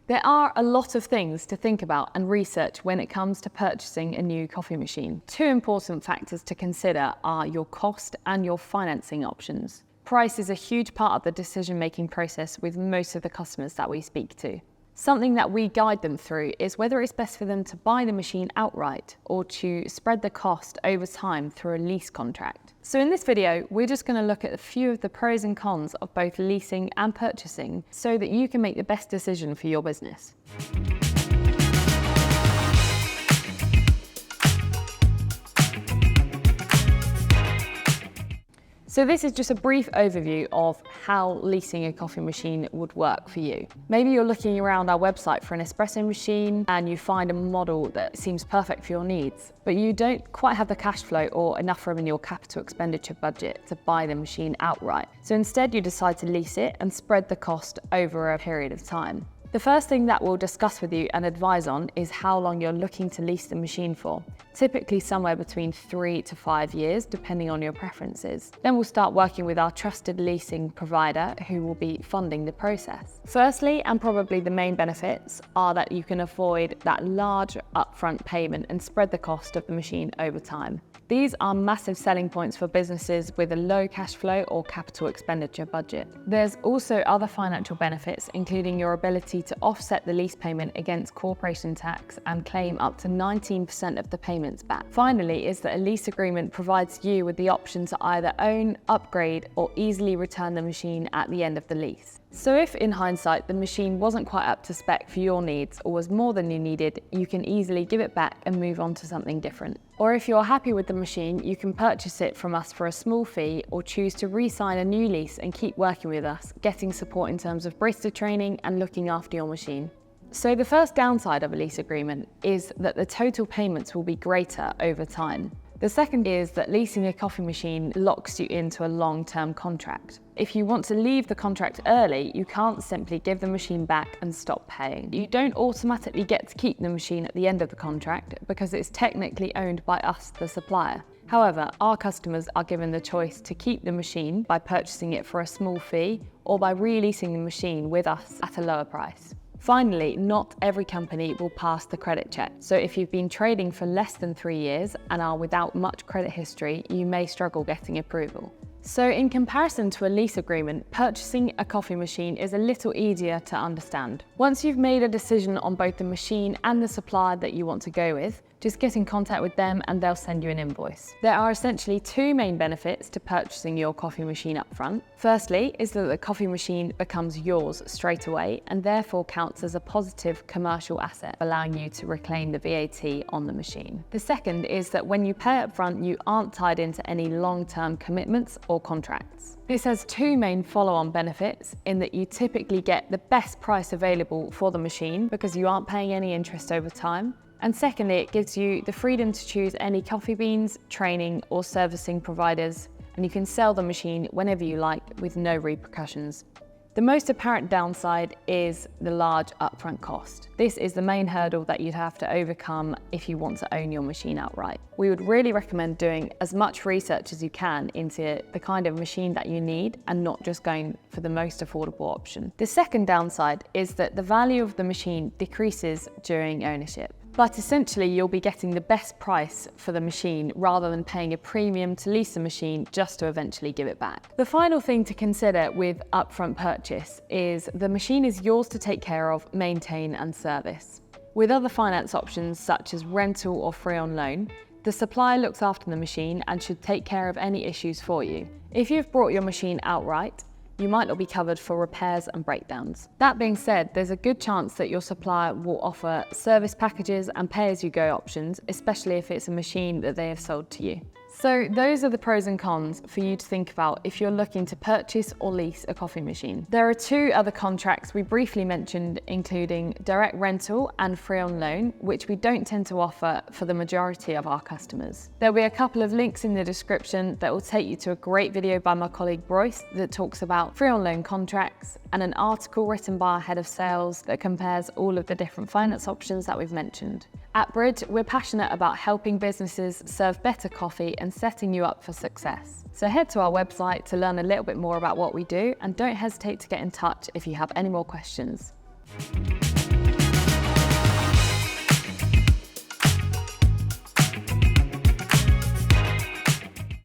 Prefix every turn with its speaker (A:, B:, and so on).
A: There are a lot of things to think about and research when it comes to purchasing a new coffee machine. Two important factors to consider are your cost and your financing options. Price is a huge part of the decision-making process with most of the customers that we speak to. Something that we guide them through is whether it's best for them to buy the machine outright or to spread the cost over time through a lease contract. So in this video, we're just going to look at a few of the pros and cons of both leasing and purchasing so that you can make the best decision for your business. So this is just a brief overview of how leasing a coffee machine would work for you. Maybe you're looking around our website for an espresso machine and you find a model that seems perfect for your needs, but you don't quite have the cash flow or enough room in your capital expenditure budget to buy the machine outright. So instead you decide to lease it and spread the cost over a period of time. The first thing that we'll discuss with you and advise on is how long you're looking to lease the machine for, typically somewhere between 3 to 5 years, depending on your preferences. Then we'll start working with our trusted leasing provider who will be funding the process. Firstly, and probably the main benefits, are that you can avoid that large upfront payment and spread the cost of the machine over time. These are massive selling points for businesses with a low cash flow or capital expenditure budget. There's also other financial benefits, including your ability to offset the lease payment against corporation tax and claim up to 19% of the payments back. Finally, is that a lease agreement provides you with the option to either own, upgrade, or easily return the machine at the end of the lease. So if in hindsight the machine wasn't quite up to spec for your needs or was more than you needed, you can easily give it back and move on to something different. Or if you're happy with the machine, you can purchase it from us for a small fee or choose to re-sign a new lease and keep working with us, getting support in terms of barista training and looking after your machine. So the first downside of a lease agreement is that the total payments will be greater over time. The second is that leasing a coffee machine locks you into a long-term contract. If you want to leave the contract early, you can't simply give the machine back and stop paying. You don't automatically get to keep the machine at the end of the contract because it's technically owned by us, the supplier. However, our customers are given the choice to keep the machine by purchasing it for a small fee or by re-leasing the machine with us at a lower price. Finally, not every company will pass the credit check. So if you've been trading for less than 3 years and are without much credit history, you may struggle getting approval. So in comparison to a lease agreement, purchasing a coffee machine is a little easier to understand. Once you've made a decision on both the machine and the supplier that you want to go with, just get in contact with them and they'll send you an invoice. There are essentially two main benefits to purchasing your coffee machine up front. Firstly is that the coffee machine becomes yours straight away and therefore counts as a positive commercial asset, allowing you to reclaim the VAT on the machine. The second is that when you pay up front, you aren't tied into any long-term commitments or contracts. This has two main follow-on benefits in that you typically get the best price available for the machine because you aren't paying any interest over time. And secondly, it gives you the freedom to choose any coffee beans, training, or servicing providers, and you can sell the machine whenever you like with no repercussions. The most apparent downside is the large upfront cost. This is the main hurdle that you'd have to overcome if you want to own your machine outright. We would really recommend doing as much research as you can into the kind of machine that you need and not just going for the most affordable option. The second downside is that the value of the machine decreases during ownership. But essentially you'll be getting the best price for the machine rather than paying a premium to lease the machine just to eventually give it back. The final thing to consider with upfront purchase is the machine is yours to take care of, maintain and service. With other finance options such as rental or free on loan, the supplier looks after the machine and should take care of any issues for you. If you've brought your machine outright, you might not be covered for repairs and breakdowns. That being said, there's a good chance that your supplier will offer service packages and pay-as-you-go options, especially if it's a machine that they have sold to you. So those are the pros and cons for you to think about if you're looking to purchase or lease a coffee machine. There are two other contracts we briefly mentioned, including direct rental and free on loan, which we don't tend to offer for the majority of our customers. There'll be a couple of links in the description that will take you to a great video by my colleague Royce that talks about free on loan contracts and an article written by our head of sales that compares all of the different finance options that we've mentioned. At Bridge, we're passionate about helping businesses serve better coffee and setting you up for success. So head to our website to learn a little bit more about what we do and don't hesitate to get in touch if you have any more questions.